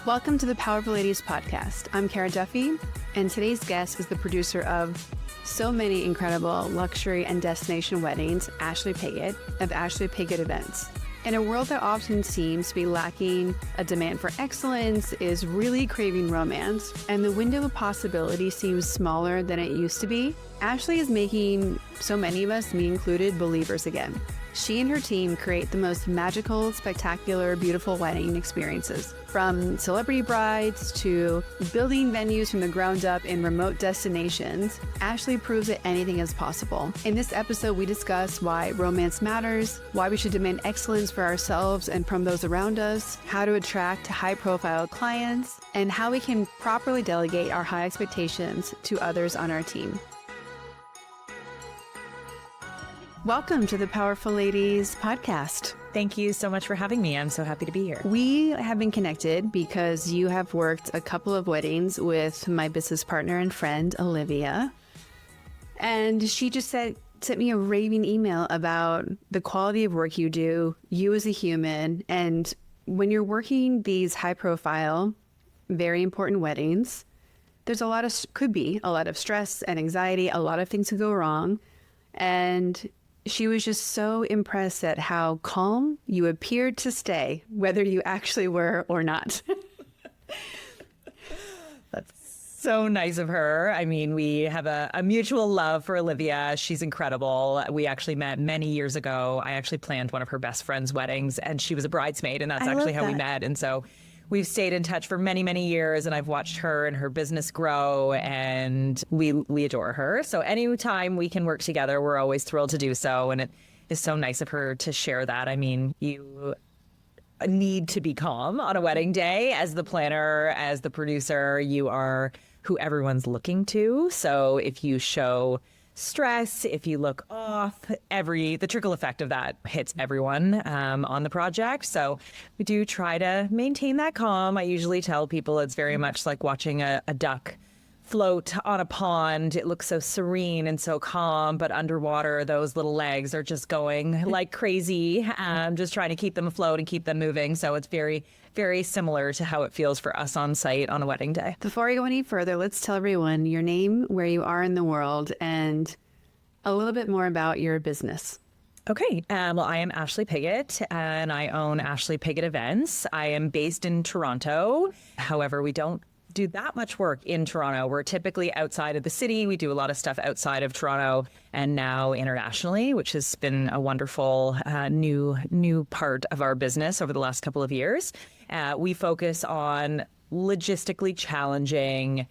Welcome to the Powerful Ladies podcast. I'm Kara Duffy, and today's guest is the producer of so many incredible luxury and destination weddings, Ashley Pigott of Ashley Pigott Events. In a world that often seems to be lacking a demand for excellence, is really craving romance, and the window of possibility seems smaller than it used to be, Ashley is making so many of us, me included, believers again. She and her team create the most magical, spectacular, beautiful wedding experiences. From celebrity brides to building venues from the ground up in remote destinations, Ashley proves that anything is possible. In this episode, we discuss why romance matters, why we should demand excellence for ourselves and from those around us, how to attract high-profile clients, and how we can properly delegate our high expectations to others on our team. Welcome to the Powerful Ladies podcast. Thank you so much for having me. I'm so happy to be here. We have been connected because you have worked a couple of weddings with my business partner and friend, Olivia. And she just sent me a raving email about the quality of work you do, you as a human. And when you're working these high profile, very important weddings, there's could be a lot of stress and anxiety, a lot of things could go wrong. And she was just so impressed at how calm you appeared to stay, whether you actually were or not. That's so nice of her. I mean, we have a mutual love for Olivia. She's incredible. We actually met many years ago. I actually planned one of her best friend's weddings, and she was a bridesmaid, and that's actually how we met. And so we've stayed in touch for many, many years, and I've watched her and her business grow, and we adore her. So anytime we can work together, we're always thrilled to do so, and it is so nice of her to share that. I mean, you need to be calm on a wedding day. As the planner, as the producer, you are who everyone's looking to. So if you show stress, if you look off, the trickle effect of that hits everyone on the project. So we do try to maintain that calm. I usually tell people it's very much like watching a duck float on a pond. It looks so serene and so calm, but underwater, those little legs are just going like crazy. Just trying to keep them afloat and keep them moving. So it's very, very similar to how it feels for us on site on a wedding day. Before we go any further, let's tell everyone your name, where you are in the world, and a little bit more about your business. Okay. Well, I am Ashley Pigott, and I own Ashley Pigott Events. I am based in Toronto. However, we don't do that much work in Toronto. We're typically outside of the city. We do a lot of stuff outside of Toronto and now internationally, which has been a wonderful new part of our business over the last couple of years. We focus on logistically challenging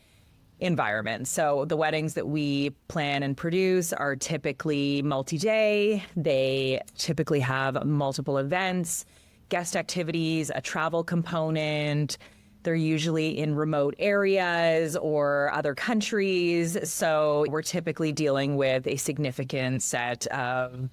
environments. So the weddings that we plan and produce are typically multi-day. They typically have multiple events, guest activities, a travel component. They're usually in remote areas or other countries. So we're typically dealing with a significant set of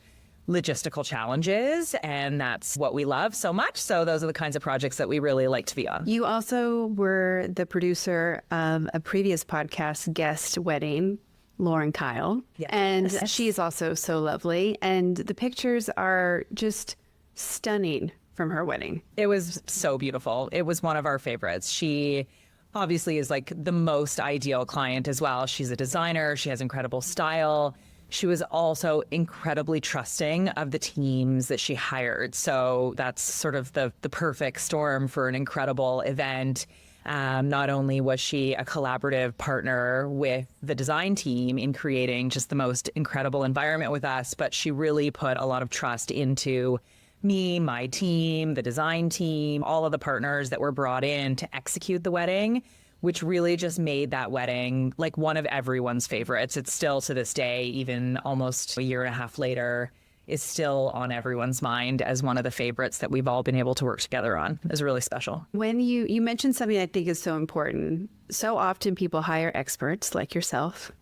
logistical challenges, and that's what we love so much. So those are the kinds of projects that we really like to be on. You also were the producer of a previous podcast guest wedding, Lauren Kyle. Yes. And she's also so lovely. And the pictures are just stunning from her wedding. It was so beautiful. It was one of our favorites. She obviously is like the most ideal client as well. She's a designer. She has incredible style. She was also incredibly trusting of the teams that she hired. So that's sort of the perfect storm for an incredible event. Not only was she a collaborative partner with the design team in creating just the most incredible environment with us, but she really put a lot of trust into me, my team, the design team, all of the partners that were brought in to execute the wedding, which really just made that wedding like one of everyone's favorites. It's still to this day, even almost a year and a half later, is still on everyone's mind as one of the favorites that we've all been able to work together on. It's really special. When you mentioned something I think is so important. So often people hire experts like yourself,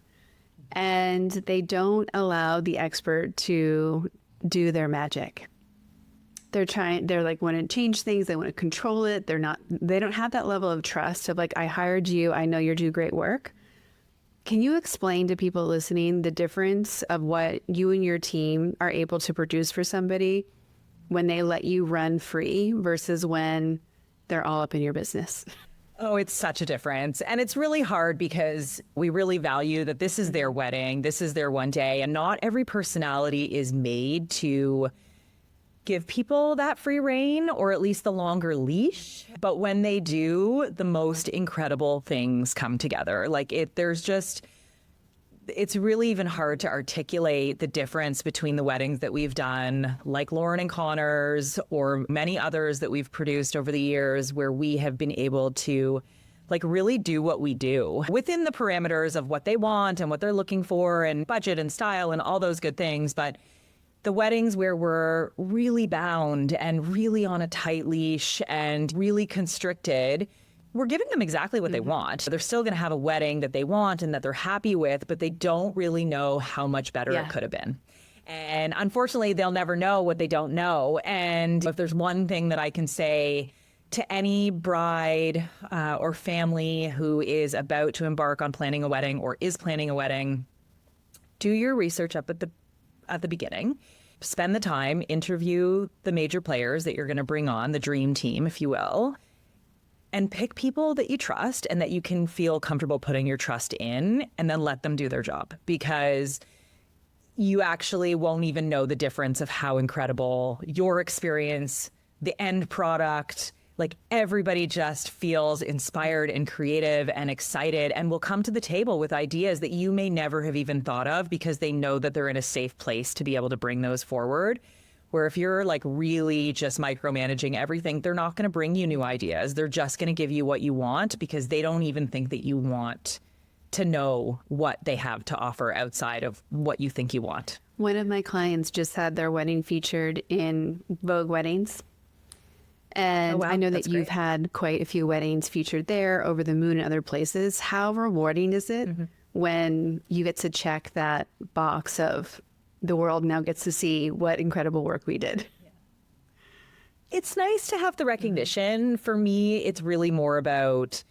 and they don't allow the expert to do their magic. They're like, want to change things. They want to control it. They don't have that level of trust of like, I hired you. I know you do great work. Can you explain to people listening the difference of what you and your team are able to produce for somebody when they let you run free versus when they're all up in your business? Oh, it's such a difference. And it's really hard because we really value that this is their wedding, this is their one day, and not every personality is made to give people that free rein or at least the longer leash. But when they do, the most incredible things come together. Like it's really even hard to articulate the difference between the weddings that we've done, like Lauren and Connor's, or many others that we've produced over the years, where we have been able to like really do what we do within the parameters of what they want and what they're looking for and budget and style and all those good things. But the weddings where we're really bound and really on a tight leash and really constricted, we're giving them exactly what they want. They're still going to have a wedding that they want and that they're happy with, but they don't really know how much better it could have been. And unfortunately, they'll never know what they don't know. And if there's one thing that I can say to any bride or family who is about to embark on planning a wedding or is planning a wedding, do your research up at the beginning. Spend the time, interview the major players that you're going to bring on, the dream team, if you will. And pick people that you trust and that you can feel comfortable putting your trust in, and then let them do their job, because you actually won't even know the difference of how incredible your experience, the end product, like everybody just feels inspired and creative and excited and will come to the table with ideas that you may never have even thought of because they know that they're in a safe place to be able to bring those forward. Where if you're like really just micromanaging everything, they're not going to bring you new ideas. They're just going to give you what you want because they don't even think that you want to know what they have to offer outside of what you think you want. One of my clients just had their wedding featured in Vogue Weddings. And I know that you've had quite a few weddings featured there, Over the Moon and other places. How rewarding is it when you get to check that box of the world now gets to see what incredible work we did? It's nice to have the recognition. For me, it's really more about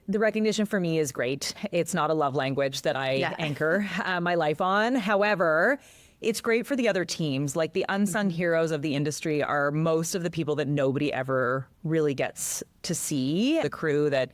the recognition. For me is great. It's not a love language that I anchor my life on. However, it's great for the other teams. Like the unsung heroes of the industry are most of the people that nobody ever really gets to see. The crew that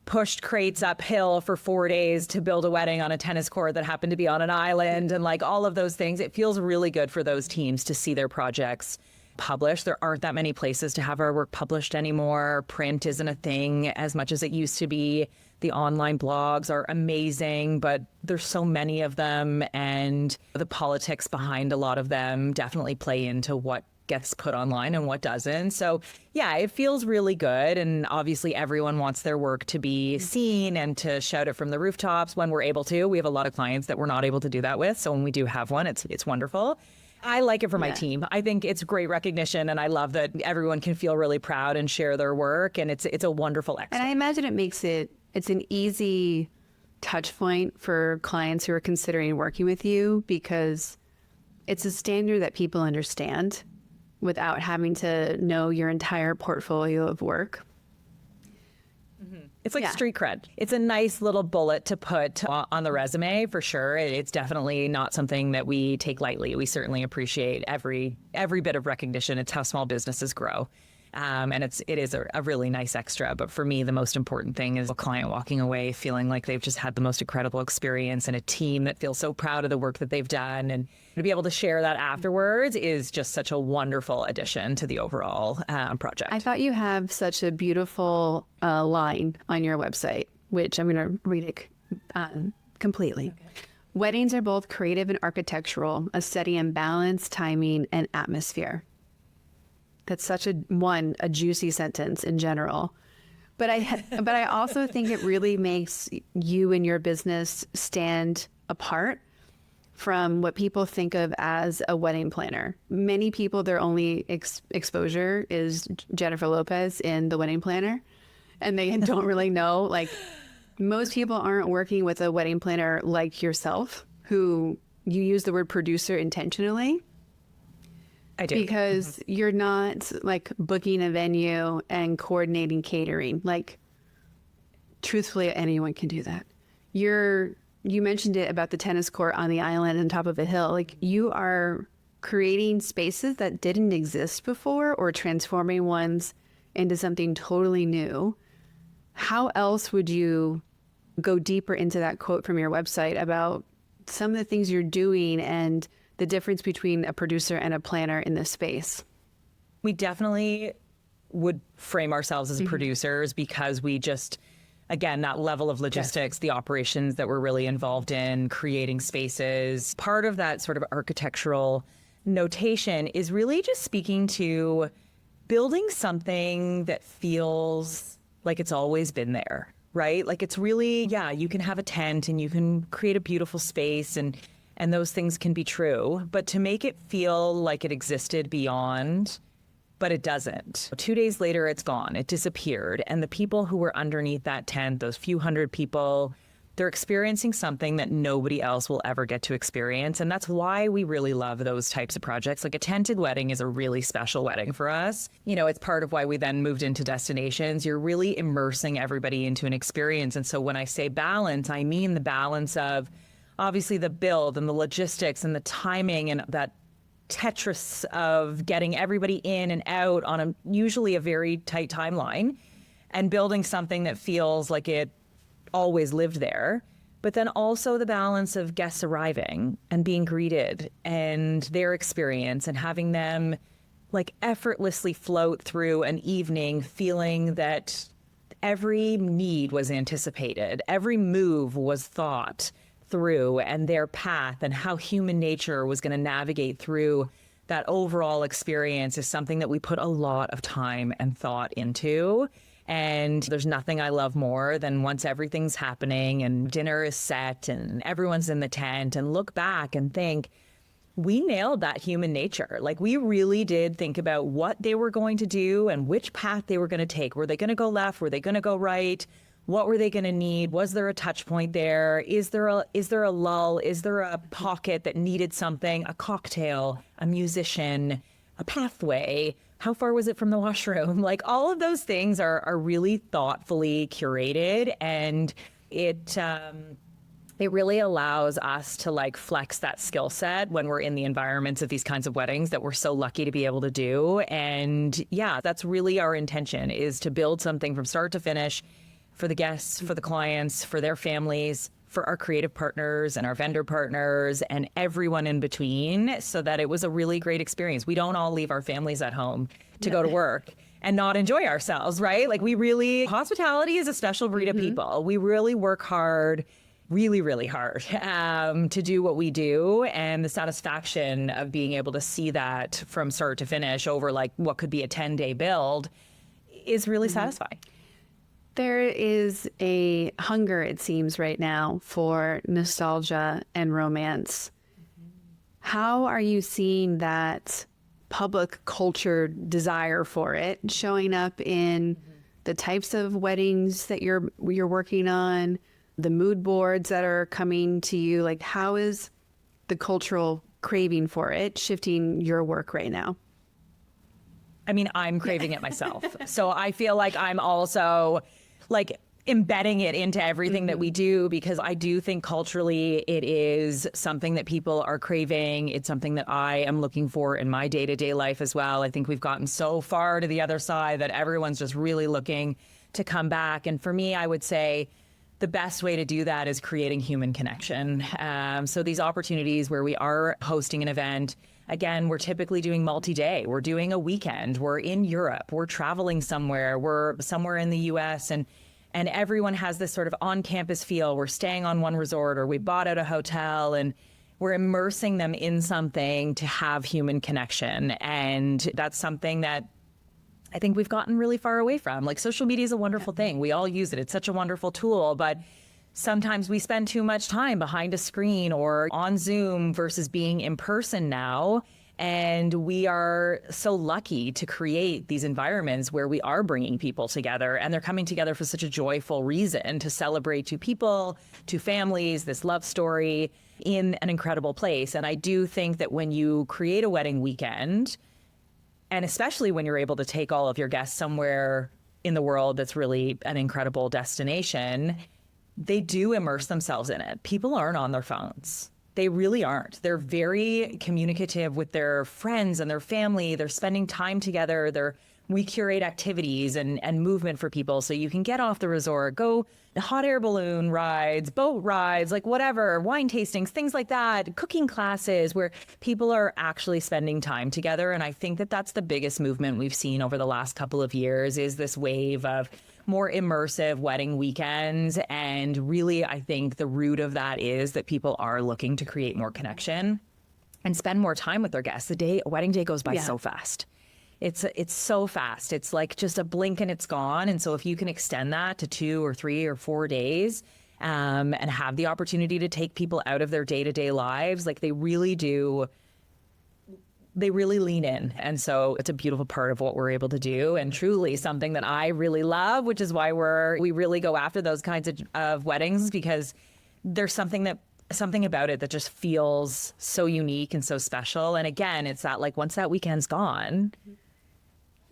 pushed crates uphill for 4 days to build a wedding on a tennis court that happened to be on an island, and like all of those things. It feels really good for those teams to see their projects published. There aren't that many places to have our work published anymore. Print isn't a thing as much as it used to be. The online blogs are amazing, but there's so many of them, and the politics behind a lot of them definitely play into what gets put online and what doesn't. So yeah, it feels really good. And obviously everyone wants their work to be seen and to shout it from the rooftops when we're able to. We have a lot of clients that we're not able to do that with. So when we do have one, it's wonderful. I like it for my team. I think it's great recognition, and I love that everyone can feel really proud and share their work, and it's a wonderful extra. And I imagine it's an easy touch point for clients who are considering working with you, because it's a standard that people understand without having to know your entire portfolio of work. It's like street cred. It's a nice little bullet to put on the resume for sure. It's definitely not something that we take lightly. We certainly appreciate every bit of recognition. It's how small businesses grow. And it is a really nice extra. But for me, the most important thing is a client walking away feeling like they've just had the most incredible experience, and a team that feels so proud of the work that they've done. And to be able to share that afterwards is just such a wonderful addition to the overall project. I thought you have such a beautiful line on your website, which I'm going to read it completely. Okay. Weddings are both creative and architectural, a study in balance, timing, and atmosphere. That's such a juicy sentence in general. But I also think it really makes you and your business stand apart from what people think of as a wedding planner. Many people, their only exposure is Jennifer Lopez in The Wedding Planner, and they don't really know. Like, most people aren't working with a wedding planner like yourself, who you use the word producer intentionally. I do. Because you're not like booking a venue and coordinating catering. Like, truthfully, anyone can do that. You mentioned it about the tennis court on the island on top of a hill. Like, you are creating spaces that didn't exist before, or transforming ones into something totally new. How else would you go deeper into that quote from your website about some of the things you're doing and the difference between a producer and a planner in this space? We definitely would frame ourselves as producers because we just, again, that level of logistics, the operations that we're really involved in, creating spaces. Part of that sort of architectural notation is really just speaking to building something that feels like it's always been there, right? Like it's really, you can have a tent and you can create a beautiful space and those things can be true, but to make it feel like it existed beyond, but it doesn't. 2 days later, it's gone. It disappeared. And the people who were underneath that tent, those few hundred people, they're experiencing something that nobody else will ever get to experience. And that's why we really love those types of projects. Like a tented wedding is a really special wedding for us. You know, it's part of why we then moved into destinations. You're really immersing everybody into an experience. And so when I say balance, I mean the balance of obviously the build and the logistics and the timing and that Tetris of getting everybody in and out on usually a very tight timeline and building something that feels like it always lived there. But then also the balance of guests arriving and being greeted and their experience and having them like effortlessly float through an evening feeling that every need was anticipated, every move was thought through and their path and how human nature was going to navigate through that overall experience is something that we put a lot of time and thought into. And there's nothing I love more than once everything's happening and dinner is set and everyone's in the tent and look back and think, we nailed that human nature. Like we really did think about what they were going to do and which path they were going to take. Were they going to go left? Were they going to go right? What were they going to need? Was there a touch point there? Is there a lull? Is there a pocket that needed something? A cocktail, a musician, a pathway? How far was it from the washroom? Like all of those things are really thoughtfully curated, and it really allows us to like flex that skill set when we're in the environments of these kinds of weddings that we're so lucky to be able to do. And yeah, that's really our intention, is to build something from start to finish for the guests, for the clients, for their families, for our creative partners and our vendor partners and everyone in between, so that it was a really great experience. We don't all leave our families at home to go to work and not enjoy ourselves, right? Like hospitality is a special breed of people. We really work hard, really, really hard to do what we do. And the satisfaction of being able to see that from start to finish over like what could be a 10-day build is really satisfying. There is a hunger, it seems, right now for nostalgia and romance. How are you seeing that public culture desire for it showing up in the types of weddings that you're working on, the mood boards that are coming to you? Like, how is the cultural craving for it shifting your work right now? I mean, I'm craving it myself. So I feel like I'm also like embedding it into everything that we do, because I do think culturally it is something that people are craving. It's something that I am looking for in my day-to-day life as well. I think we've gotten so far to the other side that everyone's just really looking to come back. And for me, I would say the best way to do that is creating human connection. So these opportunities where we are hosting an event, again, we're typically doing multi-day. We're doing a weekend. We're in Europe. We're traveling somewhere. We're somewhere in the US, and everyone has this sort of on-campus feel. We're staying on one resort, or we bought out a hotel, and we're immersing them in something to have human connection. And that's something that I think we've gotten really far away from. Like, social media is a wonderful thing. We all use it. It's such a wonderful tool, but sometimes we spend too much time behind a screen or on Zoom versus being in person now. And we are so lucky to create these environments where we are bringing people together, and they're coming together for such a joyful reason, to celebrate two people, two families, this love story in an incredible place. And I do think that when you create a wedding weekend, and especially when you're able to take all of your guests somewhere in the world that's really an incredible destination, they do immerse themselves in it. People aren't on their phones. They really aren't. They're very communicative with their friends and their family. They're spending time together. They're we curate activities and movement for people so you can get off the resort, go hot air balloon rides, boat rides, like whatever, wine tastings, things like that, cooking classes where people are actually spending time together. And I think that that's the biggest movement we've seen over the last couple of years is this wave of more immersive wedding weekends. And really, I think the root of that is that people are looking to create more connection and spend more time with their guests. A wedding day goes by so fast. It's so fast. It's like just a blink and it's gone. And so if you can extend that to 2 or 3 or 4 days and have the opportunity to take people out of their day-to-day lives, like they really do, they really lean in. And so it's a beautiful part of what we're able to do and truly something that I really love, which is why we really go after those kinds of weddings, because there's something about it that just feels so unique and so special. And again, it's that like once that weekend's gone,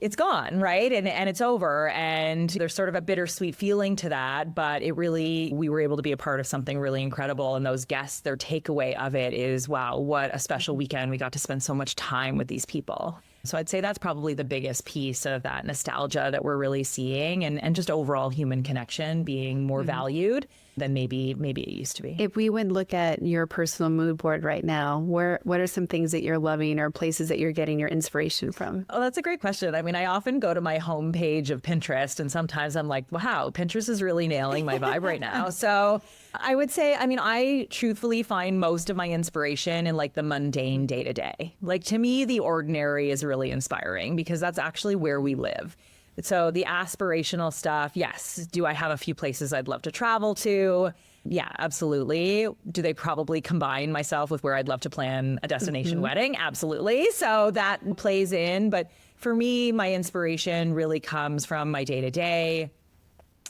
it's gone, right? And it's over. And there's sort of a bittersweet feeling to that. But we were able to be a part of something really incredible. And those guests, their takeaway of it is, wow, what a special weekend. We got to spend so much time with these people. So I'd say that's probably the biggest piece of that nostalgia that we're really seeing and just overall human connection being more valued than maybe it used to be. If we would look at your personal mood board right now, what are some things that you're loving or places that you're getting your inspiration from? Oh, that's a great question. I mean, I often go to my homepage of Pinterest and sometimes I'm like, wow, Pinterest is really nailing my vibe right now. So I would say, I mean, I truthfully find most of my inspiration in like the mundane day to day. Like to me, the ordinary is really inspiring because that's actually where we live. So the aspirational stuff, yes. Do I have a few places I'd love to travel to? Yeah, absolutely. Do they probably combine myself with where I'd love to plan a destination wedding? Absolutely. So that plays in. But for me, my inspiration really comes from my day to day.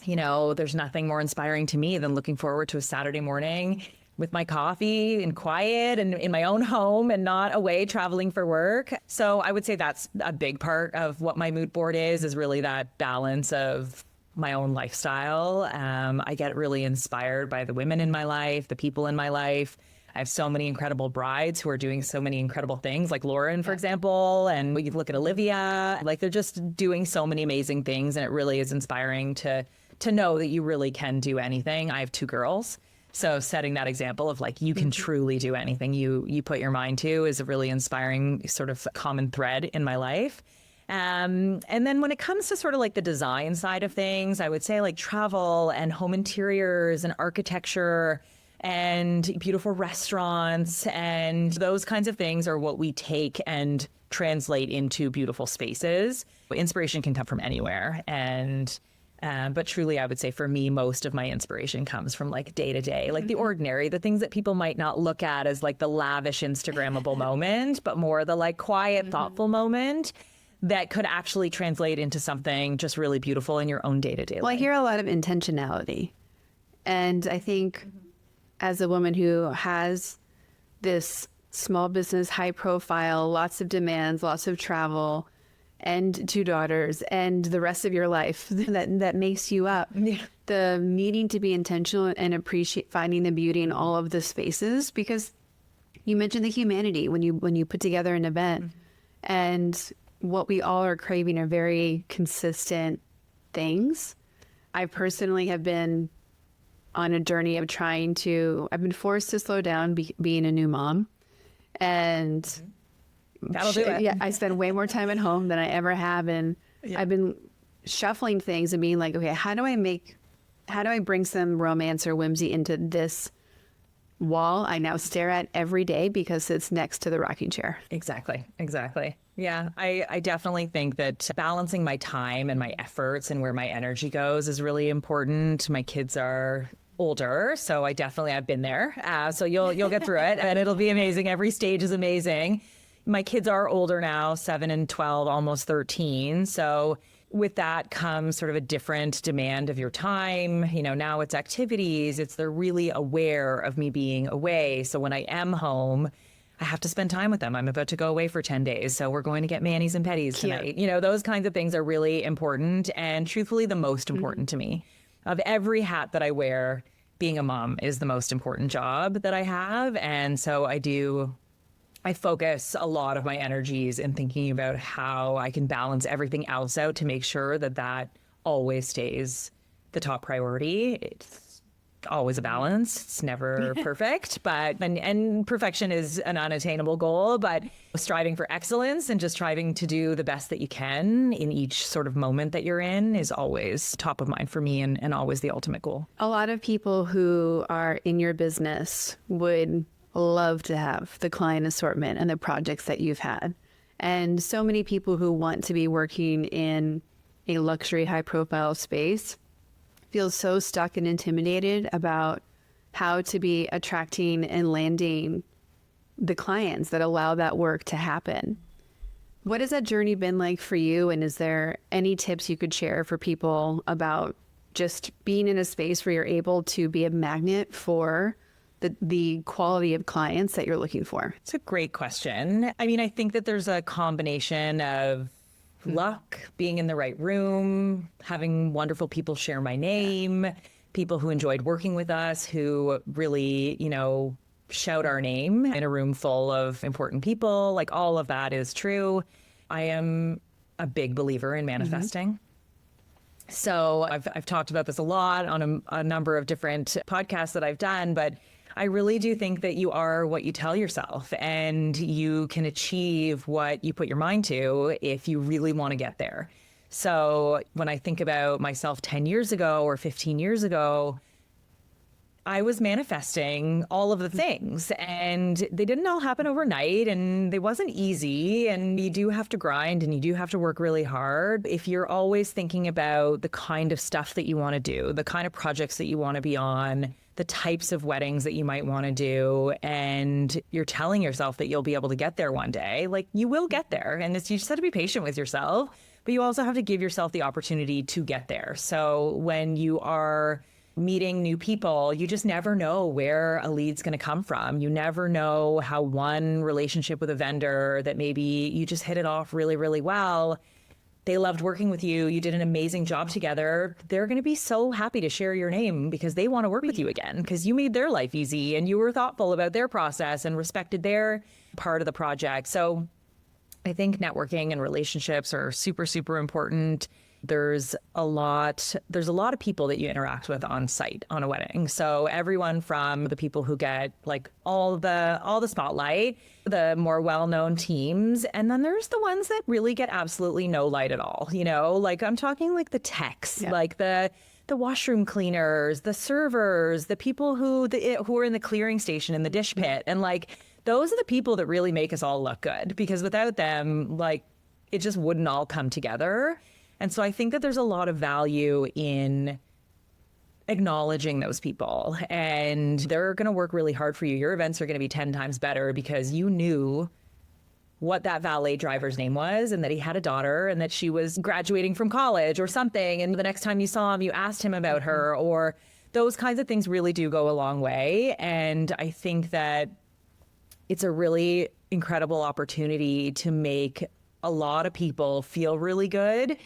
You know, there's nothing more inspiring to me than looking forward to a Saturday morning with my coffee and quiet and in my own home and not away traveling for work. So I would say that's a big part of what my mood board is really that balance of my own lifestyle. I get really inspired by the women in my life, the people in my life. I have so many incredible brides who are doing so many incredible things, like Lauren, for example, and we look at Olivia, like they're just doing so many amazing things. And it really is inspiring to know that you really can do anything. I have 2 girls. So setting that example of like, you can truly do anything you put your mind to is a really inspiring sort of common thread in my life. And then when it comes to sort of like the design side of things, I would say like travel and home interiors and architecture and beautiful restaurants and those kinds of things are what we take and translate into beautiful spaces. Inspiration can come from anywhere. But truly, I would say for me, most of my inspiration comes from like day to day, like the ordinary, the things that people might not look at as like the lavish Instagrammable moment, but more the like quiet, thoughtful moment that could actually translate into something just really beautiful in your own day to day life. Well, I hear a lot of intentionality. And I think as a woman who has this small business, high profile, lots of demands, lots of travel, and 2 daughters and the rest of your life that makes you up. Yeah. The needing to be intentional and appreciate finding the beauty in all of the spaces, because you mentioned the humanity when you put together an event and what we all are craving are very consistent things. I personally have been on a journey of I've been forced to slow down being a new mom and that'll do it. Yeah, I spend way more time at home than I ever have. And I've been shuffling things and being like, okay, how do I bring some romance or whimsy into this wall I now stare at every day because it's next to the rocking chair? Exactly. Yeah, I definitely think that balancing my time and my efforts and where my energy goes is really important. My kids are older, so I've been there. So you'll get through it and it'll be amazing. Every stage is amazing. My kids are older now, 7 and 12, almost 13. So with that comes sort of a different demand of your time. You know, now it's activities. They're really aware of me being away. So when I am home, I have to spend time with them. I'm about to go away for 10 days. So we're going to get manis and petties tonight. You know, those kinds of things are really important and truthfully the most important to me. Of every hat that I wear, being a mom is the most important job that I have. And so I do I focus a lot of my energies in thinking about how I can balance everything else out to make sure that that always stays the top priority. It's always a balance. It's never perfect, but and perfection is an unattainable goal, but striving for excellence and just striving to do the best that you can in each sort of moment that you're in is always top of mind for me and always the ultimate goal. A lot of people who are in your business would love to have the client assortment and the projects that you've had. And so many people who want to be working in a luxury, high profile space feel so stuck and intimidated about how to be attracting and landing the clients that allow that work to happen. What has that journey been like for you? And is there any tips you could share for people about just being in a space where you're able to be a magnet for the quality of clients that you're looking for? It's a great question. I mean, I think that there's a combination of luck, being in the right room, having wonderful people share my name, people who enjoyed working with us, who really, shout our name in a room full of important people. Like, all of that is true. I am a big believer in manifesting. So I've talked about this a lot on a number of different podcasts that I've done, but I really do think that you are what you tell yourself, and you can achieve what you put your mind to if you really want to get there. So when I think about myself 10 years ago or 15 years ago, I was manifesting all of the things, and they didn't all happen overnight, and they wasn't easy, and you do have to grind and you do have to work really hard. If you're always thinking about the kind of stuff that you want to do, the kind of projects that you want to be on, the types of weddings that you might want to do, and you're telling yourself that you'll be able to get there one day, like, you will get there. And you just have to be patient with yourself, but you also have to give yourself the opportunity to get there. So when you are meeting new people, you just never know where a lead's going to come from. You never know how one relationship with a vendor that maybe you just hit it off really, really well, they loved working with you, you did an amazing job together, they're going to be so happy to share your name because they want to work with you again, because you made their life easy and you were thoughtful about their process and respected their part of the project. So I think networking and relationships are super, super important. There's a lot of people that you interact with on site on a wedding. So everyone from the people who get like all the spotlight, the more well-known teams, and then there's the ones that really get absolutely no light at all. Like, I'm talking like the techs, like the washroom cleaners, the servers, the people who are in the clearing station in the dish pit, and like, those are the people that really make us all look good, because without them, like, it just wouldn't all come together. And so I think that there's a lot of value in acknowledging those people, and they're going to work really hard for you. Your events are going to be 10 times better because you knew what that valet driver's name was, and that he had a daughter, and that she was graduating from college or something. And the next time you saw him, you asked him about her, or those kinds of things really do go a long way. And I think that it's a really incredible opportunity to make a lot of people feel really good.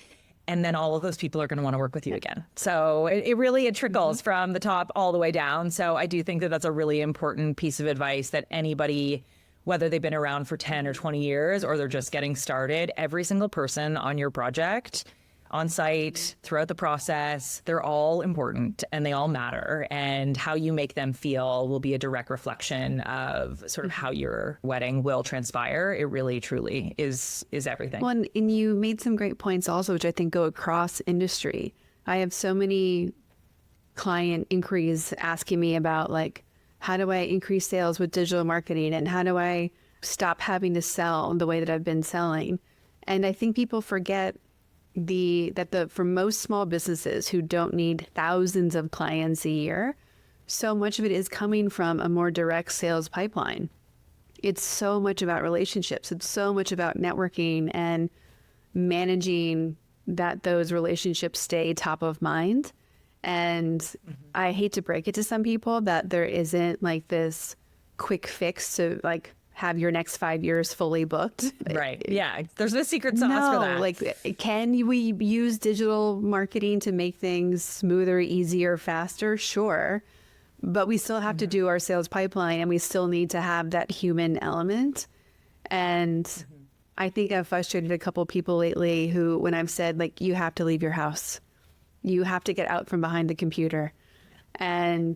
And then all of those people are going to want to work with you again. So it trickles from the top all the way down. So I do think that that's a really important piece of advice that anybody, whether they've been around for 10 or 20 years or they're just getting started, every single person on your project, on site, throughout the process, they're all important and they all matter. And how you make them feel will be a direct reflection of sort of how your wedding will transpire. It really, truly is everything. Well, and you made some great points also, which I think go across industry. I have so many client inquiries asking me about, like, how do I increase sales with digital marketing, and how do I stop having to sell the way that I've been selling? And I think people forget for most small businesses who don't need thousands of clients a year, so much of it is coming from a more direct sales pipeline. It's so much about relationships. It's so much about networking and managing that those relationships stay top of mind. And I hate to break it to some people that there isn't like this quick fix to like have your next 5 years fully booked. Right. Yeah. There's no secret sauce for that. Like, can we use digital marketing to make things smoother, easier, faster? Sure. But we still have to do our sales pipeline, and we still need to have that human element. And I think I've frustrated a couple people lately who, when I've said, like, you have to leave your house, you have to get out from behind the computer. And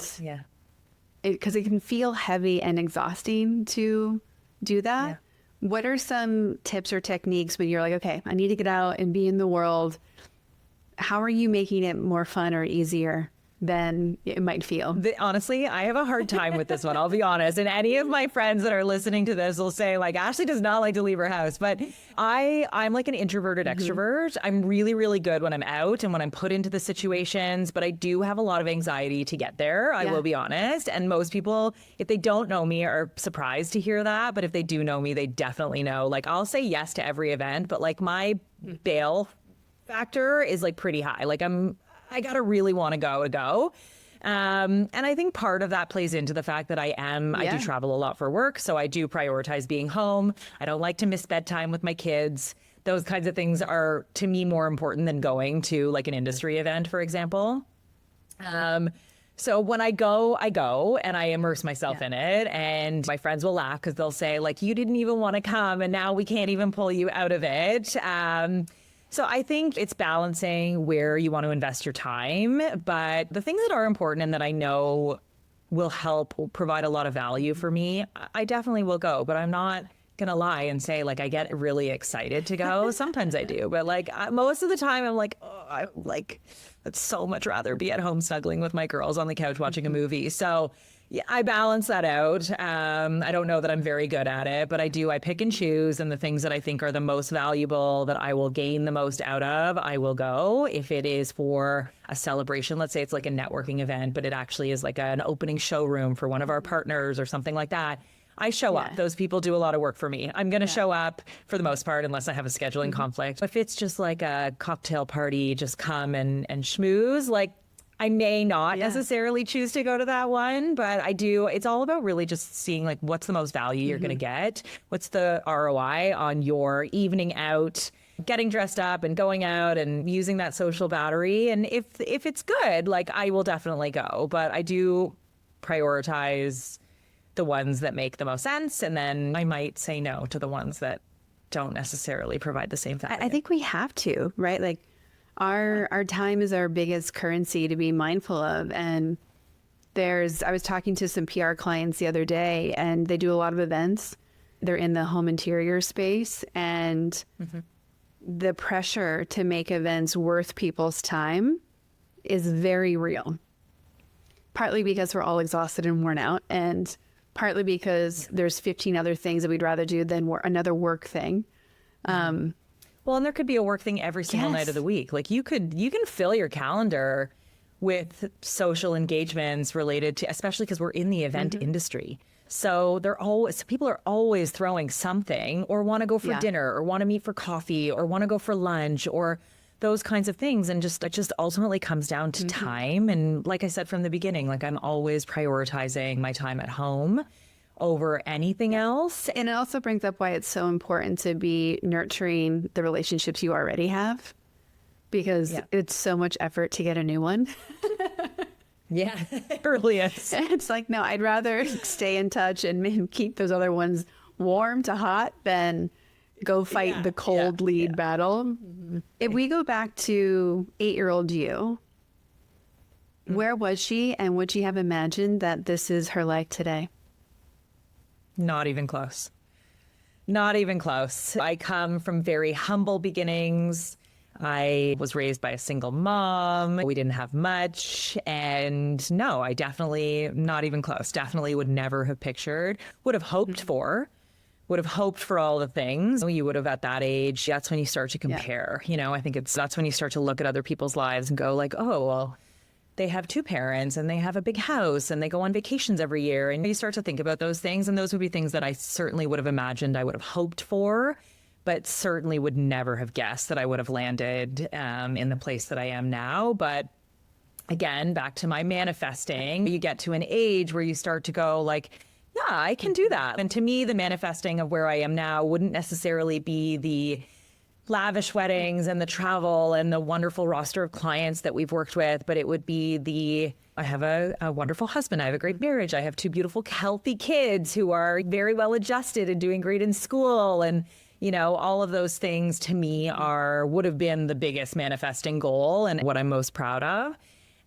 because it can feel heavy and exhausting to do that. Yeah. What are some tips or techniques when you're like, okay, I need to get out and be in the world? How are you making it more fun or easier than it might feel? Honestly, I have a hard time with this one, I'll be honest. And any of my friends that are listening to this will say, like, Ashley does not like to leave her house. But I'm like an introverted extrovert. I'm really, really good when I'm out and when I'm put into the situations. But I do have a lot of anxiety to get there, I will be honest. And most people, if they don't know me, are surprised to hear that. But if they do know me, they definitely know. Like, I'll say yes to every event, but like my bail factor is like pretty high. Like I gotta really want to go. And I think part of that plays into the fact that I do travel a lot for work. So I do prioritize being home. I don't like to miss bedtime with my kids. Those kinds of things are, to me, more important than going to like an industry event, for example. So when I go and I immerse myself in it, and my friends will laugh because they'll say, like, you didn't even want to come and now we can't even pull you out of it. So I think it's balancing where you want to invest your time. But the things that are important and that I know will provide a lot of value for me, I definitely will go. But I'm not going to lie and say, like, I get really excited to go. Sometimes I do. But like most of the time I'm like, I'd so much rather be at home snuggling with my girls on the couch watching a movie. So yeah, I balance that out. I don't know that I'm very good at it, but I pick and choose, and the things that I think are the most valuable, that I will gain the most out of, I will go. If it is for a celebration, let's say it's like a networking event, but it actually is like an opening showroom for one of our partners or something like that, I show up. Those people do a lot of work for me. I'm going to show up for the most part, unless I have a scheduling conflict. If it's just like a cocktail party, just come and schmooze, like, I may not necessarily choose to go to that one, but I do. It's all about really just seeing, like, what's the most value you're going to get? What's the ROI on your evening out, getting dressed up and going out and using that social battery? And if it's good, like, I will definitely go. But I do prioritize the ones that make the most sense. And then I might say no to the ones that don't necessarily provide the same value. I think we have to, right? Like, our time is our biggest currency to be mindful of. And I was talking to some PR clients the other day, and they do a lot of events. They're in the home interior space, and the pressure to make events worth people's time is very real. Partly because we're all exhausted and worn out, and partly because there's 15 other things that we'd rather do than another work thing. Well, and there could be a work thing every single night of the week. Like, you can fill your calendar with social engagements related to, especially because we're in the event industry. So people are always throwing something, or want to go for dinner, or want to meet for coffee, or want to go for lunch, or those kinds of things. And it just ultimately comes down to time. And like I said from the beginning, like, I'm always prioritizing my time at home over anything else. And it also brings up why it's so important to be nurturing the relationships you already have, because it's so much effort to get a new one. Yeah, it really is. It's like, no, I'd rather stay in touch and keep those other ones warm to hot than go fight the cold lead battle. If we go back to 8-year-old you, where was she, and would she have imagined that this is her life today? Not even close. Not even close. I come from very humble beginnings. I was raised by a single mom. We didn't have much. And no, I definitely, not even close, definitely would never have pictured, would have hoped for all the things you would have at that age. That's when you start to compare. You know, I think that's when you start to look at other people's lives and go like, oh, well, they have 2 parents and they have a big house and they go on vacations every year. And you start to think about those things. And those would be things that I certainly would have imagined I would have hoped for, but certainly would never have guessed that I would have landed in the place that I am now. But again, back to my manifesting, you get to an age where you start to go like, yeah, I can do that. And to me, the manifesting of where I am now wouldn't necessarily be the lavish weddings and the travel and the wonderful roster of clients that we've worked with, but it would be the I have a wonderful husband. I have a great marriage. I have two beautiful, healthy kids who are very well adjusted and doing great in school. And, you know, all of those things to me would have been the biggest manifesting goal and what I'm most proud of.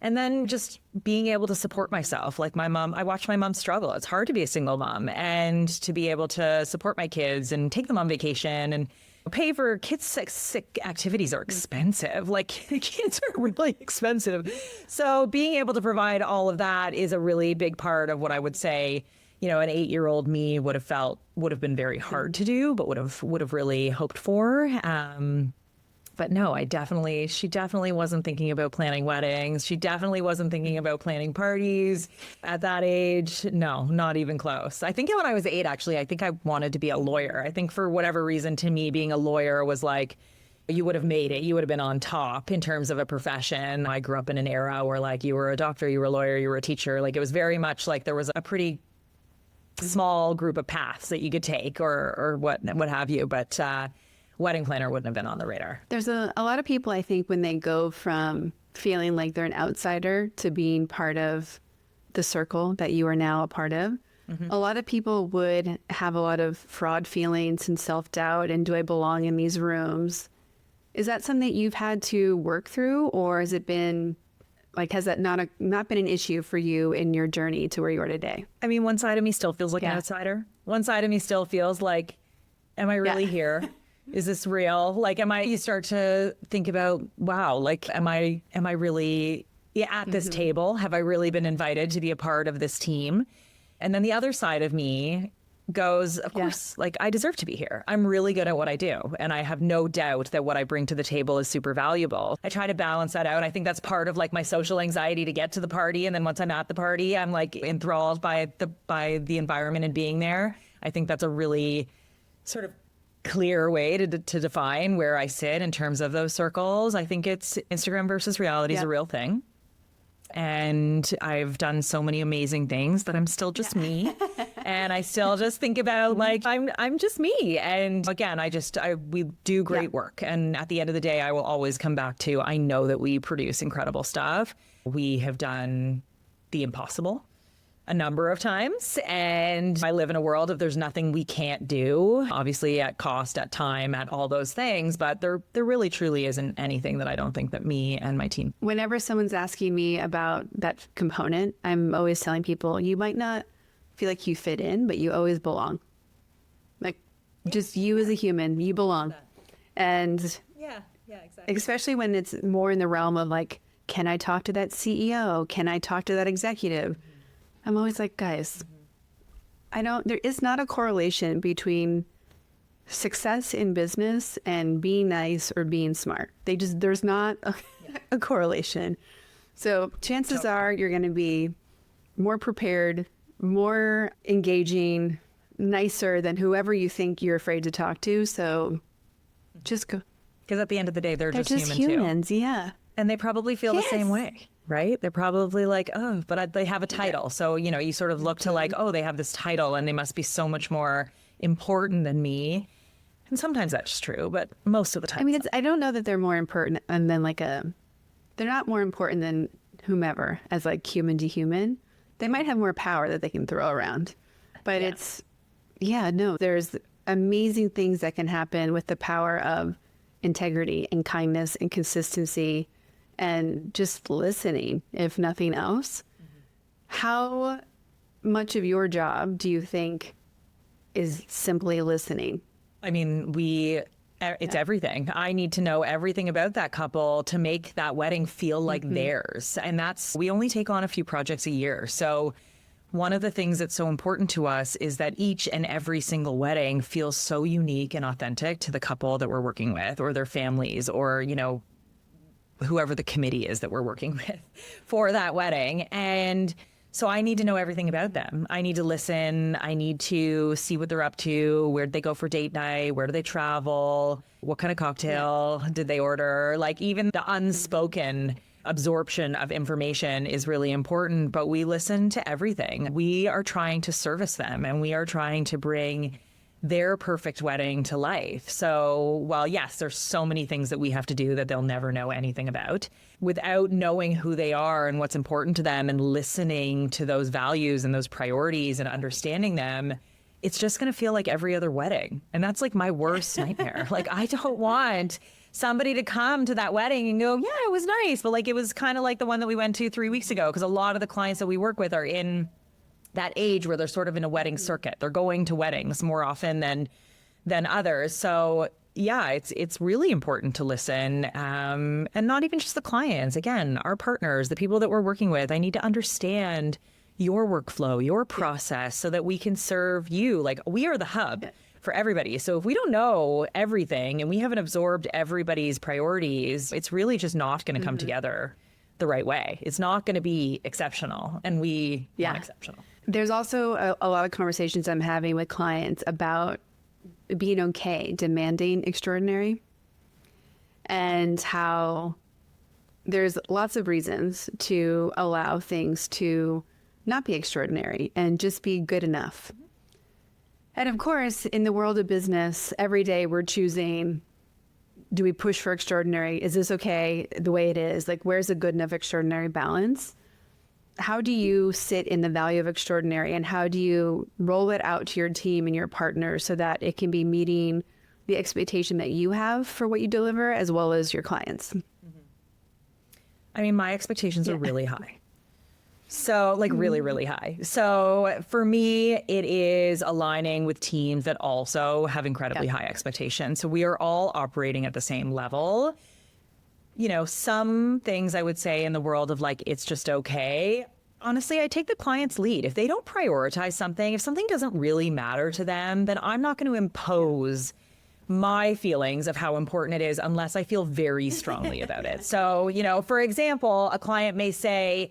And then just being able to support myself. Like my mom, I watched my mom struggle. It's hard to be a single mom, and to be able to support my kids and take them on vacation and pay for kids' sick activities are expensive. Like kids are really expensive. So being able to provide all of that is a really big part of what I would say, you know, an 8-year-old me would have been very hard to do, but would have really hoped for. But no, she definitely wasn't thinking about planning weddings. She definitely wasn't thinking about planning parties at that age. No, not even close. I think when I was 8, actually, I think I wanted to be a lawyer. I think for whatever reason, to me, being a lawyer was like, you would have made it. You would have been on top in terms of a profession. I grew up in an era where like you were a doctor, you were a lawyer, you were a teacher. Like it was very much like there was a pretty small group of paths that you could take or what have you. But wedding planner wouldn't have been on the radar. There's a lot of people, I think, when they go from feeling like they're an outsider to being part of the circle that you are now a part of, a lot of people would have a lot of fraud feelings and self-doubt, and do I belong in these rooms? Is that something that you've had to work through, or has it been, like, has that not been an issue for you in your journey to where you are today? I mean, one side of me still feels like an outsider. One side of me still feels like, am I really here? Is this real? Like, you start to think about, wow, like, am I really at this table? Have I really been invited to be a part of this team? And then the other side of me goes, of course, like, I deserve to be here. I'm really good at what I do. And I have no doubt that what I bring to the table is super valuable. I try to balance that out. I think that's part of like my social anxiety to get to the party. And then once I'm at the party, I'm like enthralled by the environment and being there. I think that's a really sort of clear way to define where I sit in terms of those circles. I think it's Instagram versus reality is a real thing. And I've done so many amazing things that I'm still just me. And I still just think about like, I'm just me. And again, we do great work. And at the end of the day, I will always come back to, I know that we produce incredible stuff. We have done the impossible a number of times. And I live in a world of there's nothing we can't do, obviously at cost, at time, at all those things. But there really truly isn't anything that I don't think that me and my team. Whenever someone's asking me about that component, I'm always telling people, you might not feel like you fit in, but you always belong. Like just you as a human, you belong. And yeah, exactly. Especially when it's more in the realm of like, can I talk to that CEO? Can I talk to that executive? I'm always like, guys, there is not a correlation between success in business and being nice or being smart. There's not a correlation. So chances are you're going to be more prepared, more engaging, nicer than whoever you think you're afraid to talk to. So just go. Because at the end of the day, they're just humans too. Yeah. And they probably feel the same way. Right? They're probably like, oh, but they have a title. So, you know, you sort of look to like, oh, they have this title and they must be so much more important than me. And sometimes that's true, but most of the time. I mean, I don't know that they're more important and then they're not more important than whomever as like human to human. They might have more power that they can throw around, but there's amazing things that can happen with the power of integrity and kindness and consistency and just listening, if nothing else. How much of your job do you think is simply listening? I mean, it's everything. I need to know everything about that couple to make that wedding feel like theirs. And we only take on a few projects a year. So one of the things that's so important to us is that each and every single wedding feels so unique and authentic to the couple that we're working with or their families or, you know, whoever the committee is that we're working with for that wedding. And so I need to know everything about them. I need to listen. I need to see what they're up to. Where'd they go for date night? Where do they travel? What kind of cocktail did they order? Like even the unspoken absorption of information is really important, but we listen to everything. We are trying to service them and we are trying to bring their perfect wedding to life. So while yes, there's so many things that we have to do that they'll never know anything about, without knowing who they are and what's important to them and listening to those values and those priorities and understanding them, it's just going to feel like every other wedding. And that's like my worst nightmare. Like, I don't want somebody to come to that wedding and go, yeah, it was nice. But like, it was kind of like the one that we went to 3 weeks ago, because a lot of the clients that we work with are in that age where they're sort of in a wedding circuit. They're going to weddings more often than others. So yeah, it's really important to listen, and not even just the clients. Again, our partners, the people that we're working with, I need to understand your workflow, your process, so that we can serve you. Like, we are the hub for everybody. So if we don't know everything and we haven't absorbed everybody's priorities, it's really just not going to come together the right way. It's not going to be exceptional, and we want exceptional. There's also a lot of conversations I'm having with clients about being okay demanding extraordinary, and how there's lots of reasons to allow things to not be extraordinary and just be good enough. And of course, in the world of business, every day we're choosing, do we push for extraordinary? Is this okay the way it is? Like, where's a good enough extraordinary balance? How do you sit in the value of extraordinary, and how do you roll it out to your team and your partners so that it can be meeting the expectation that you have for what you deliver, as well as your clients? I mean, my expectations are really high. So like really, really high. So for me, it is aligning with teams that also have incredibly high expectations. So we are all operating at the same level. You know, some things I would say in the world of like, it's just okay. Honestly, I take the client's lead. If they don't prioritize something, if something doesn't really matter to them, then I'm not going to impose my feelings of how important it is unless I feel very strongly about it. So, you know, for example, a client may say,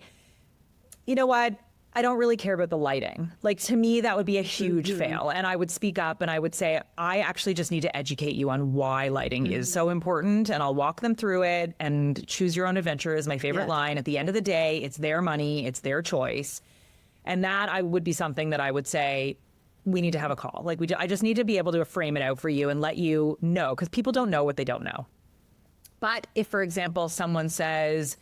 you know what, I don't really care about the lighting. Like, to me, that would be a huge fail. And I would speak up and I would say, I actually just need to educate you on why lighting is so important. And I'll walk them through it. And choose your own adventure is my favorite line. At the end of the day, it's their money, it's their choice. And that I would be something that I would say, we need to have a call. Like, I just need to be able to frame it out for you and let you know, because people don't know what they don't know. But if, for example, someone says,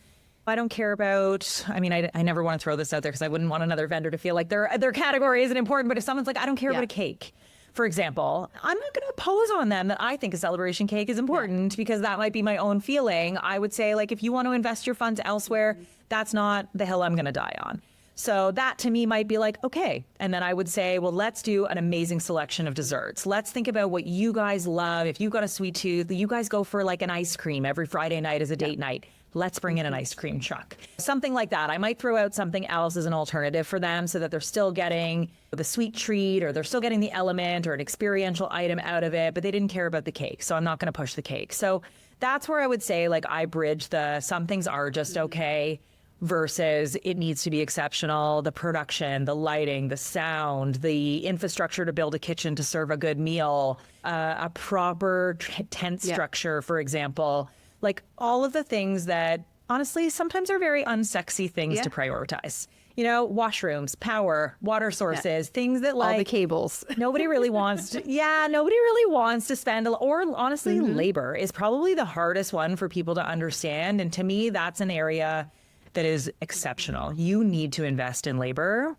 I don't care about, I mean, I never want to throw this out there because I wouldn't want another vendor to feel like their category isn't important. But if someone's like, I don't care about a cake, for example, I'm not going to impose on them that I think a celebration cake is important because that might be my own feeling. I would say, like, if you want to invest your funds elsewhere, that's not the hill I'm going to die on. So that to me might be like, okay. And then I would say, well, let's do an amazing selection of desserts. Let's think about what you guys love. If you've got a sweet tooth, you guys go for like an ice cream every Friday night as a date night. Let's bring in an ice cream truck. Something like that. I might throw out something else as an alternative for them so that they're still getting the sweet treat, or they're still getting the element or an experiential item out of it, but they didn't care about the cake. So I'm not going to push the cake. So that's where I would say, like, I bridge the some things are just okay versus it needs to be exceptional. The production, the lighting, the sound, the infrastructure to build a kitchen to serve a good meal, a proper tent structure, for example. Like, all of the things that honestly sometimes are very unsexy things to prioritize. You know, washrooms, power, water sources, things that, like, all the cables. Nobody really wants to, nobody really wants to spend, or honestly, labor is probably the hardest one for people to understand. And to me, that's an area that is exceptional. You need to invest in labor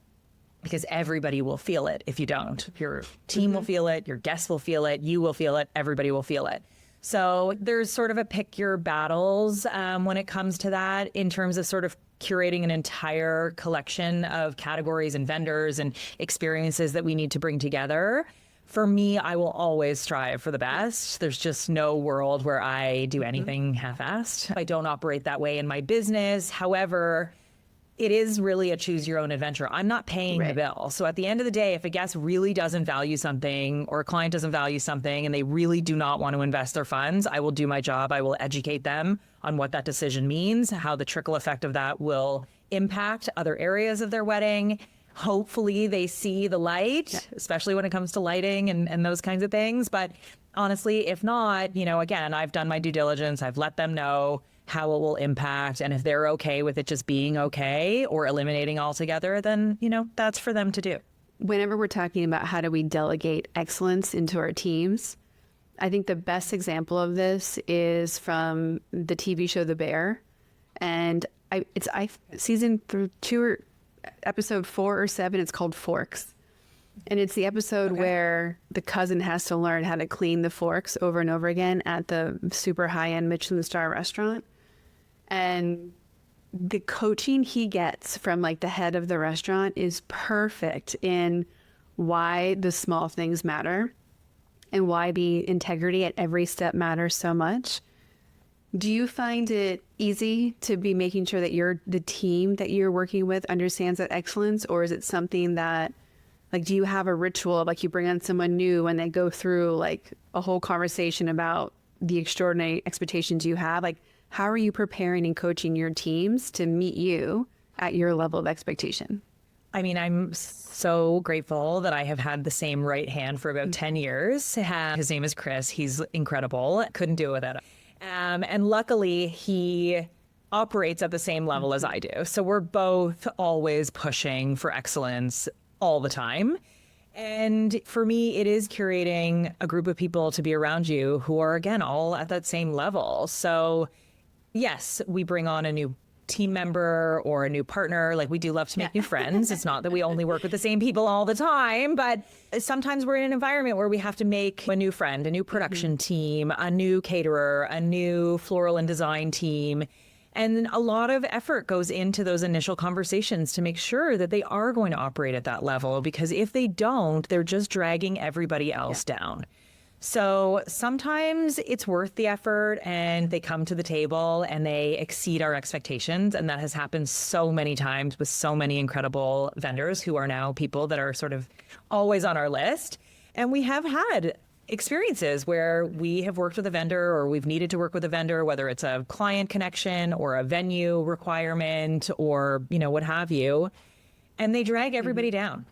because everybody will feel it if you don't. Your team will feel it, your guests will feel it, you will feel it, everybody will feel it. So there's sort of a pick your battles when it comes to that, in terms of sort of curating an entire collection of categories and vendors and experiences that we need to bring together. For me, I will always strive for the best. There's just no world where I do anything half-assed. I don't operate that way in my business. However, it is really a choose your own adventure. I'm not paying the bill. So at the end of the day, if a guest really doesn't value something, or a client doesn't value something, and they really do not want to invest their funds, I will do my job. I will educate them on what that decision means, how the trickle effect of that will impact other areas of their wedding. Hopefully they see the light, especially when it comes to lighting and those kinds of things. But honestly, if not, you know, again, I've done my due diligence. I've let them know how it will impact. And if they're okay with it just being okay or eliminating altogether, then, you know, that's for them to do. whenever we're talking about how do we delegate excellence into our teams, I think the best example of this is from the TV show The Bear. And it's season 2 or episode 4 or 7. It's called Forks. And it's the episode where the cousin has to learn how to clean the forks over and over again at the super high-end Michelin star restaurant. And the coaching he gets from like the head of the restaurant is perfect in why the small things matter and why the integrity at every step matters so much. Do you find it easy to be making sure that the team that you're working with understands that excellence? Or is it something that, like, do you have a ritual, like you bring on someone new and they go through like a whole conversation about the extraordinary expectations you have? Like, how are you preparing and coaching your teams to meet you at your level of expectation? I mean, I'm so grateful that I have had the same right hand for about 10 years. His name is Chris. He's incredible. Couldn't do it without him. And luckily, he operates at the same level as I do. So we're both always pushing for excellence all the time. And for me, it is curating a group of people to be around you who are, again, all at that same level. So yes, we bring on a new team member or a new partner. Like, we do love to make new friends. It's not that we only work with the same people all the time, but sometimes we're in an environment where we have to make a new friend, a new production team, a new caterer, a new floral and design team. And a lot of effort goes into those initial conversations to make sure that they are going to operate at that level, because if they don't, they're just dragging everybody else down. So sometimes it's worth the effort and they come to the table and they exceed our expectations. And that has happened so many times with so many incredible vendors who are now people that are sort of always on our list. And we have had experiences where we have worked with a vendor or we've needed to work with a vendor, whether it's a client connection or a venue requirement or, what have you, and they drag everybody down.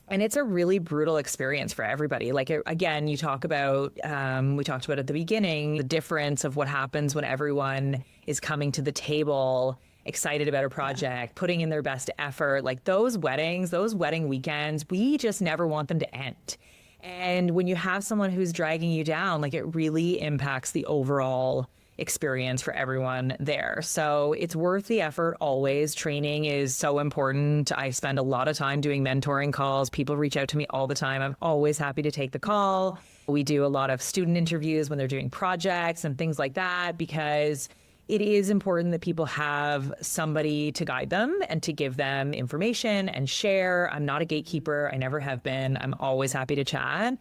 And it's a really brutal experience for everybody. Like, again, you talk about, we talked about at the beginning, the difference of what happens when everyone is coming to the table, excited about a project, putting in their best effort. Like, those wedding weekends, we just never want them to end. And when you have someone who's dragging you down, like, it really impacts the overall experience for everyone there. So it's worth the effort always. Training is so important. I spend a lot of time doing mentoring calls. People reach out to me all the time. I'm always happy to take the call. We do a lot of student interviews when they're doing projects and things like that, because it is important that people have somebody to guide them and to give them information and share. I'm not a gatekeeper. I never have been. I'm always happy to chat.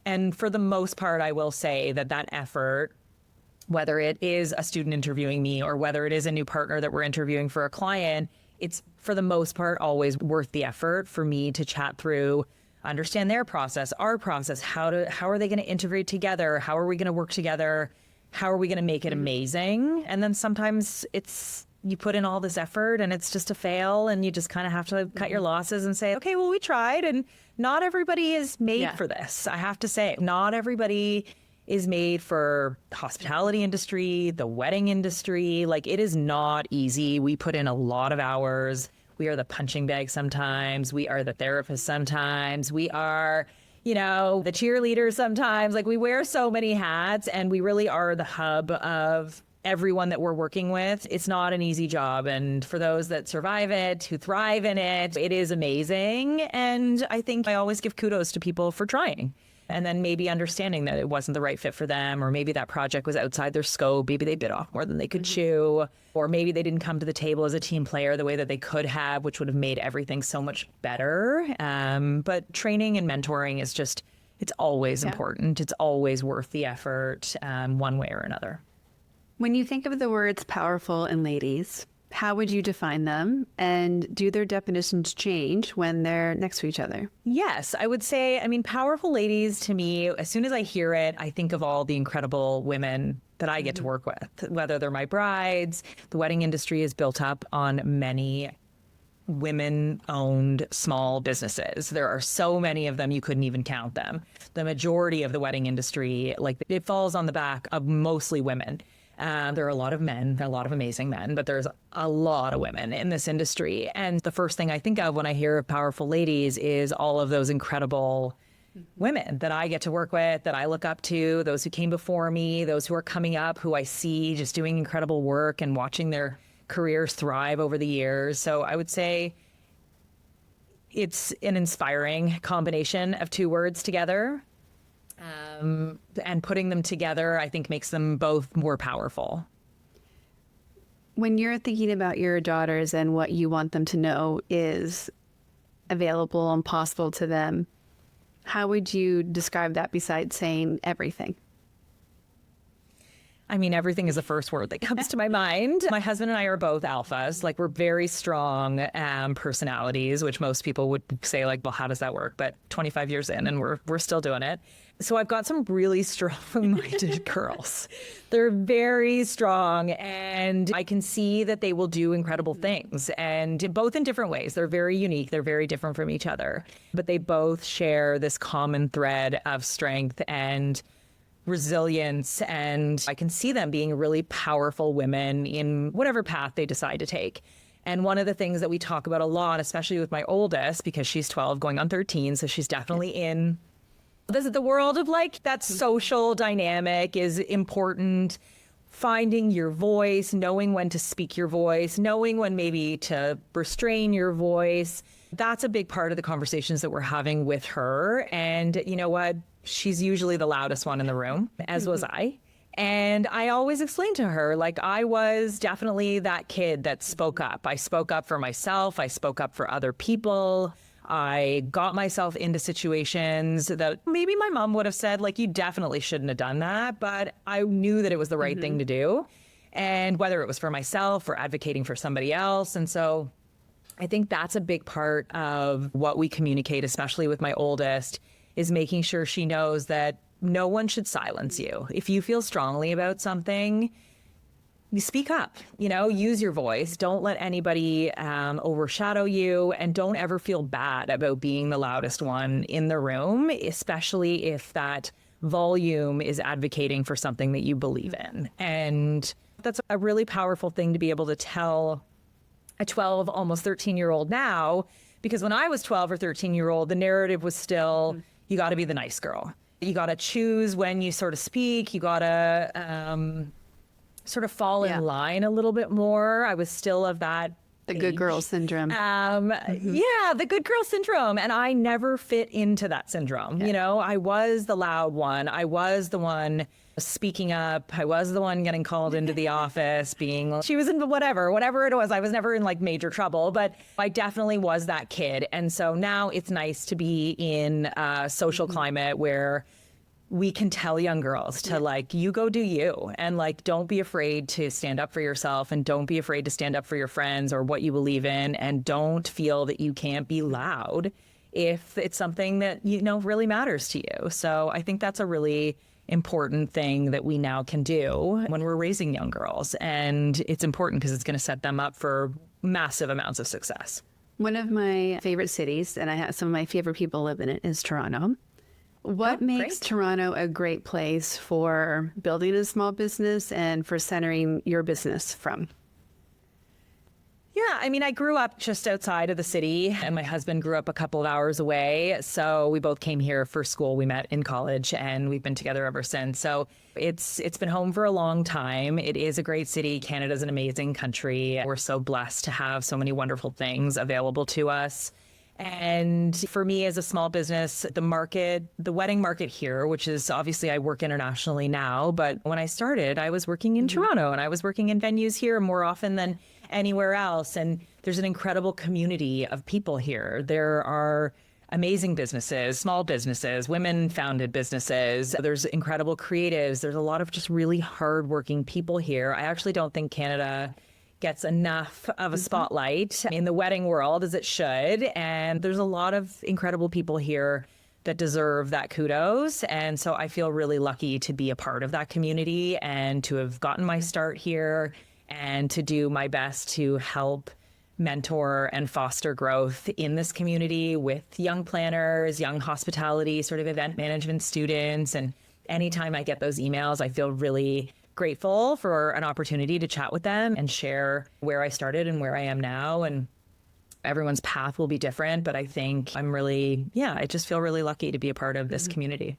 And for the most part, I will say that effort, whether it is a student interviewing me or whether it is a new partner that we're interviewing for a client, it's for the most part always worth the effort for me to chat through, understand their process, our process, how are they going to integrate together? How are we going to work together? How are we going to make it amazing? And then sometimes you put in all this effort and it's just a fail, and you just kind of have to cut your losses and say, okay, well, we tried, and not everybody is made for this. I have to say, not everybody is made for the hospitality industry, the wedding industry. Like, it is not easy. We put in a lot of hours. We are the punching bag sometimes. We are the therapist sometimes. We are, the cheerleader sometimes. Like, we wear so many hats, and we really are the hub of everyone that we're working with. It's not an easy job. And for those that survive it, who thrive in it, it is amazing. And I think I always give kudos to people for trying. And then maybe understanding that it wasn't the right fit for them, or maybe that project was outside their scope. Maybe they bit off more than they could chew, or maybe they didn't come to the table as a team player the way that they could have, which would have made everything so much better. But training and mentoring is just, it's always important. It's always worth the effort, one way or another. When you think of the words powerful and ladies, how would you define them? And do their definitions change when they're next to each other? Yes, I would say, powerful ladies, to me, as soon as I hear it, I think of all the incredible women that I get to work with, whether they're my brides. The wedding industry is built up on many women-owned small businesses. There are so many of them, you couldn't even count them. The majority of the wedding industry, it falls on the back of mostly women. There are a lot of men, a lot of amazing men, but there's a lot of women in this industry. And the first thing I think of when I hear of powerful ladies is all of those incredible women that I get to work with, that I look up to, those who came before me, those who are coming up, who I see just doing incredible work and watching their careers thrive over the years. So I would say it's an inspiring combination of two words together. And putting them together, I think, makes them both more powerful. When you're thinking about your daughters and what you want them to know is available and possible to them, how would you describe that besides saying everything? I mean, everything is the first word that comes to my mind. My husband and I are both alphas. Like, we're very strong personalities, which most people would say, like, well, how does that work? But 25 years in, and we're still doing it. So I've got some really strong-minded girls. They're very strong, and I can see that they will do incredible things, and both in different ways. They're very unique. They're very different from each other, but they both share this common thread of strength and resilience, and I can see them being really powerful women in whatever path they decide to take. And one of the things that we talk about a lot, especially with my oldest, because she's 12 going on 13, so she's definitely in the world of, like, that social dynamic is important. Finding your voice, knowing when to speak your voice, knowing when maybe to restrain your voice. That's a big part of the conversations that we're having with her. And you know what? She's usually the loudest one in the room, as was I. And I always explained to her, like, I was definitely that kid that spoke up. I spoke up for myself. I spoke up for other people. I got myself into situations that maybe my mom would have said, like, you definitely shouldn't have done that. But I knew that it was the right thing to do. And whether it was for myself or advocating for somebody else. And so I think that's a big part of what we communicate, especially with my oldest, is making sure she knows that no one should silence you. If you feel strongly about something, you speak up, use your voice. Don't let anybody overshadow you, and don't ever feel bad about being the loudest one in the room, especially if that volume is advocating for something that you believe in. And that's a really powerful thing to be able to tell a 12, almost 13-year-old now, because when I was 12 or 13-year-old, the narrative was still, you got to be the nice girl. You got to choose when you sort of speak. You got to sort of fall in line a little bit more. I was still of that The good girl syndrome. Yeah, the good girl syndrome. And I never fit into that syndrome. Yeah. I was the loud one. I was the one speaking up. I was the one getting called into the office, she was in whatever it was. I was never in, like, major trouble, but I definitely was that kid. And so now it's nice to be in a social climate where we can tell young girls to, like, you go do you, and, like, don't be afraid to stand up for yourself, and don't be afraid to stand up for your friends or what you believe in, and don't feel that you can't be loud if it's something that, really matters to you. So I think that's a really important thing that we now can do when we're raising young girls. And it's important because it's going to set them up for massive amounts of success. One of my favorite cities, and I have some of my favorite people live in it, is Toronto. What makes Toronto a great place for building a small business and for centering your business from? Yeah, I mean, I grew up just outside of the city, and my husband grew up a couple of hours away. So we both came here for school. We met in college, and we've been together ever since. So it's been home for a long time. It is a great city. Canada's an amazing country. We're so blessed to have so many wonderful things available to us. And for me as a small business, the wedding market here, which is obviously I work internationally now, but when I started, I was working in Toronto, and I was working in venues here more often than anywhere else. And there's an incredible community of people here. There are amazing businesses, small businesses, women-founded businesses. There's incredible creatives. There's a lot of just really hardworking people here. I actually don't think Canada gets enough of a spotlight in the wedding world as it should. And there's a lot of incredible people here that deserve that kudos. And so I feel really lucky to be a part of that community and to have gotten my start here and to do my best to help mentor and foster growth in this community with young planners, young hospitality, sort of event management students. And anytime I get those emails, I feel really grateful for an opportunity to chat with them and share where I started and where I am now. And everyone's path will be different, but I think I'm really, I just feel really lucky to be a part of this community.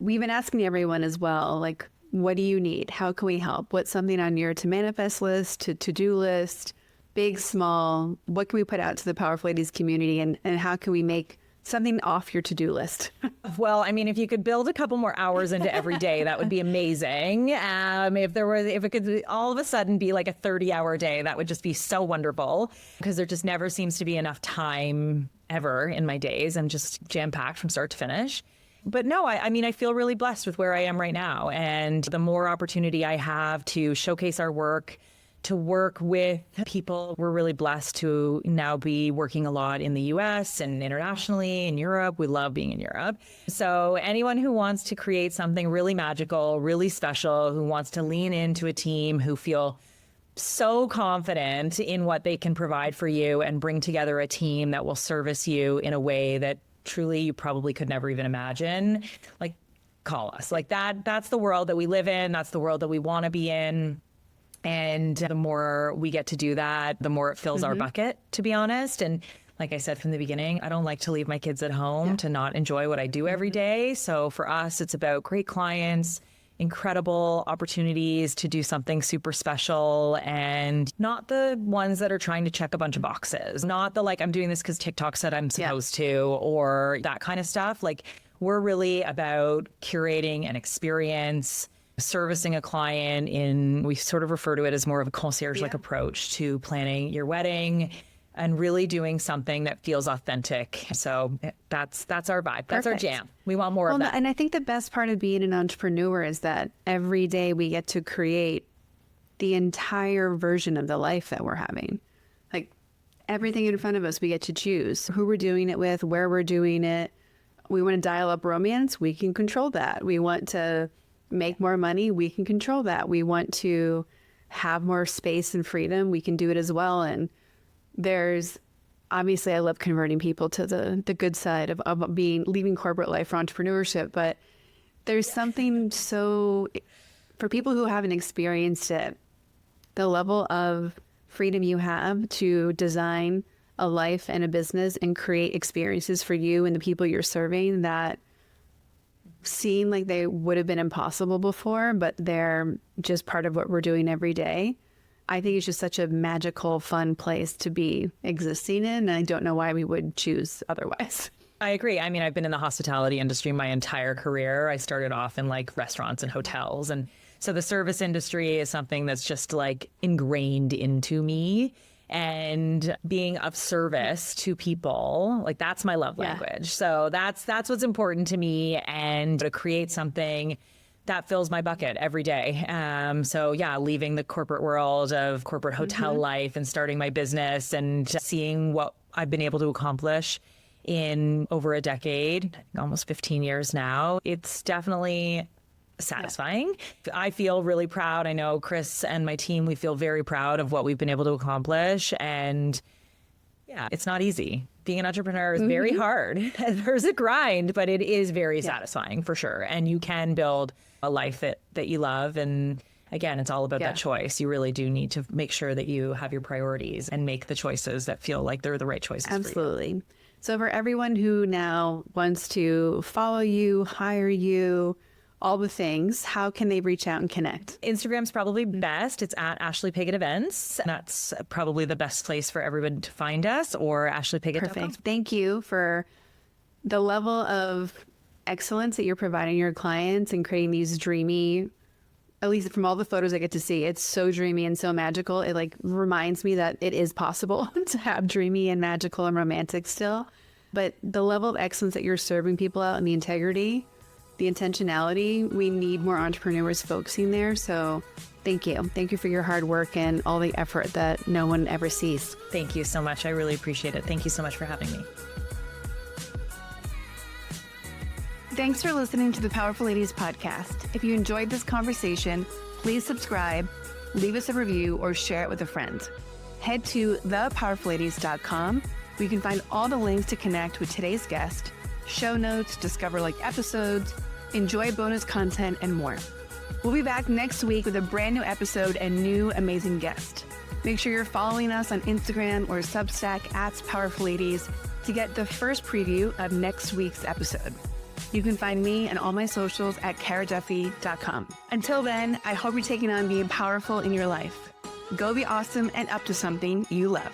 We've been asking everyone as well, like, what do you need? How can we help? What's something on your to manifest list, to-do list, big, small? What can we put out to the Powerful Ladies community, and how can we make something off your to-do list? Well, I mean, if you could build a couple more hours into every day, that would be amazing. If it could all of a sudden be like a 30-hour day, that would just be so wonderful, because there just never seems to be enough time ever in my days. I'm just jam-packed from start to finish. But no, I mean, I feel really blessed with where I am right now. And the more opportunity I have to showcase our work, to work with people, we're really blessed to now be working a lot in the US and internationally in Europe. We love being in Europe. So anyone who wants to create something really magical, really special, who wants to lean into a team, who feel so confident in what they can provide for you and bring together a team that will service you in a way that truly you probably could never even imagine, like, call us. Like, that's the world that we live in. That's the world that we want to be in. And the more we get to do that, the more it fills our bucket, to be honest. And like I said from the beginning, I don't like to leave my kids at home to not enjoy what I do every day. So for us, it's about great clients, incredible opportunities to do something super special, and not the ones that are trying to check a bunch of boxes, not the, like, I'm doing this because TikTok said I'm supposed to, or that kind of stuff. Like, we're really about curating an experience, servicing a client we sort of refer to it as more of a concierge-like approach to planning your wedding, and really doing something that feels authentic. So that's our vibe. That's our jam. We want more of that. And I think the best part of being an entrepreneur is that every day we get to create the entire version of the life that we're having. Like, everything in front of us, we get to choose who we're doing it with, where we're doing it. We want to dial up romance, we can control that. We want to make more money, we can control that. We want to have more space and freedom, we can do it as well. And there's, obviously, I love converting people to the good side of leaving corporate life for entrepreneurship, but there's something so, for people who haven't experienced it, the level of freedom you have to design a life and a business and create experiences for you and the people you're serving that seem like they would have been impossible before, but they're just part of what we're doing every day. I think it's just such a magical, fun place to be existing in. And I don't know why we would choose otherwise. I agree. I mean, I've been in the hospitality industry my entire career. I started off in like restaurants and hotels. And so the service industry is something that's just like ingrained into me. And being of service to people, like, that's my love language. So that's what's important to me, and to create something that fills my bucket every day. So leaving the corporate world of corporate hotel life and starting my business and seeing what I've been able to accomplish in over a decade, almost 15 years now, it's definitely satisfying. I feel really proud. I know Chris and my team, we feel very proud of what we've been able to accomplish. And it's not easy. Being an entrepreneur is very hard. There's a grind, but it is very satisfying for sure. And you can build a life that you love. And again, it's all about that choice. You really do need to make sure that you have your priorities and make the choices that feel like they're the right choices Absolutely. for you. So for everyone who now wants to follow you, hire you, all the things, how can they reach out and connect? Instagram's probably best. It's at Ashley Pigott Events. That's probably the best place for everyone to find us, or ashleypigott.com. Perfect. Thank you for the level of excellence that you're providing your clients and creating these dreamy, at least from all the photos I get to see, it's so dreamy and so magical. It like reminds me that it is possible to have dreamy and magical and romantic still. But the level of excellence that you're serving people out, and the integrity, the intentionality, we need more entrepreneurs focusing there. So thank you. Thank you for your hard work and all the effort that no one ever sees. Thank you so much. I really appreciate it. Thank you so much for having me. Thanks for listening to the Powerful Ladies podcast. If you enjoyed this conversation, please subscribe, leave us a review, or share it with a friend. Head to thepowerfulladies.com, where you can find all the links to connect with today's guest, show notes, discover like episodes, enjoy bonus content, and more. We'll be back next week with a brand new episode and new amazing guest. Make sure you're following us on Instagram or Substack @PowerfulLadies to get the first preview of next week's episode. You can find me and all my socials at karaduffy.com. Until then, I hope you're taking on being powerful in your life. Go be awesome and up to something you love.